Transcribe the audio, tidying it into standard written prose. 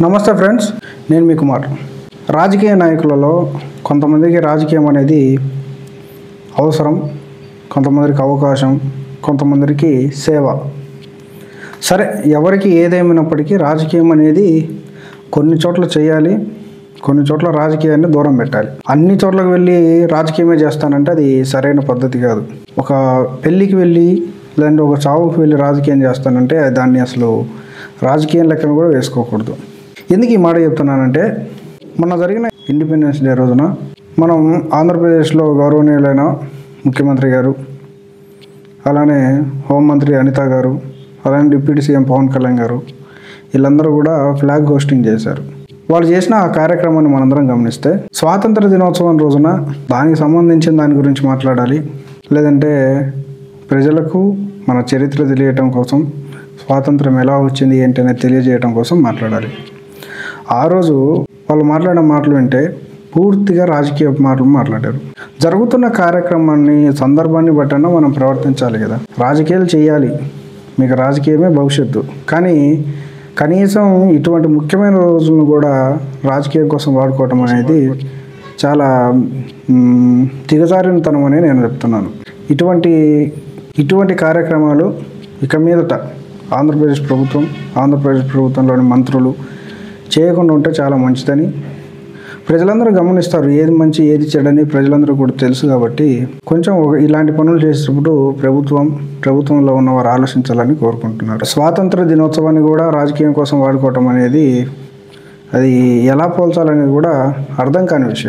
నమస్తే ఫ్రెండ్స్, నేను మీ కుమార్. రాజకీయ నాయకులలో కొంతమందికి రాజకీయం అనేది అవసరం, కొంతమందికి అవకాశం, కొంతమందికి సేవ. సరే, ఎవరికి ఏదేమైనప్పటికీ రాజకీయం అనేది కొన్ని చోట్ల చేయాలి, కొన్ని చోట్ల రాజకీయాన్ని దూరం పెట్టాలి. అన్ని చోట్లకు వెళ్ళి రాజకీయమే చేస్తానంటే అది సరైన పద్ధతి కాదు. ఒక పెళ్ళికి వెళ్ళి లేదంటే ఒక చావుకి వెళ్ళి రాజకీయం చేస్తానంటే దాన్ని అసలు రాజకీయం లెక్కన కూడా వేసుకోకూడదు. ఎందుకు ఈ మాట చెప్తున్నానంటే, మొన్న జరిగిన ఇండిపెండెన్స్ డే రోజున మనం ఆంధ్రప్రదేశ్లో గౌరవనీయులైన ముఖ్యమంత్రి గారు, అలానే హోంమంత్రి అనిత గారు, అలానే డిప్యూటీ సీఎం పవన్ కళ్యాణ్ గారు, వీళ్ళందరూ కూడా ఫ్లాగ్ హోస్టింగ్ చేశారు. వాళ్ళు చేసిన ఆ కార్యక్రమాన్ని మనందరం గమనిస్తే, స్వాతంత్ర దినోత్సవం రోజున దానికి సంబంధించిన దాని గురించి మాట్లాడాలి, లేదంటే ప్రజలకు మన చరిత్ర తెలియటం కోసం, స్వాతంత్రం ఎలా వచ్చింది ఏంటి అనేది తెలియజేయడం కోసం మాట్లాడాలి. ఆ రోజు వాళ్ళు మాట్లాడిన మాటలు వింటే పూర్తిగా రాజకీయ మాటలు మాట్లాడారు. జరుగుతున్న కార్యక్రమాన్ని, సందర్భాన్ని బట్టన్నా మనం ప్రవర్తించాలి కదా. రాజకీయాలు చేయాలి, మీకు రాజకీయమే భవిష్యత్తు. కానీ కనీసం ఇటువంటి ముఖ్యమైన రోజులను కూడా రాజకీయం కోసం వాడుకోవటం అనేది చాలా దిగజారినతనం అని నేను చెప్తున్నాను. ఇటువంటి కార్యక్రమాలు ఇక మీదట ఆంధ్రప్రదేశ్ ప్రభుత్వంలోని మంత్రులు చేయకుండా ఉంటే చాలా మంచిదని ప్రజలందరూ గమనిస్తారు. ఏది మంచి ఏది చెడని ప్రజలందరూ కూడా తెలుసు. కాబట్టి కొంచెం ఇలాంటి పనులు చేసేటప్పుడు ప్రభుత్వంలో ఉన్నవారు ఆలోచించాలని కోరుకుంటున్నారు. స్వాతంత్ర దినోత్సవాన్ని కూడా రాజకీయం కోసం వాడుకోవటం అనేది అది ఎలా పోల్చాలనేది కూడా అర్థం కాని విషయం.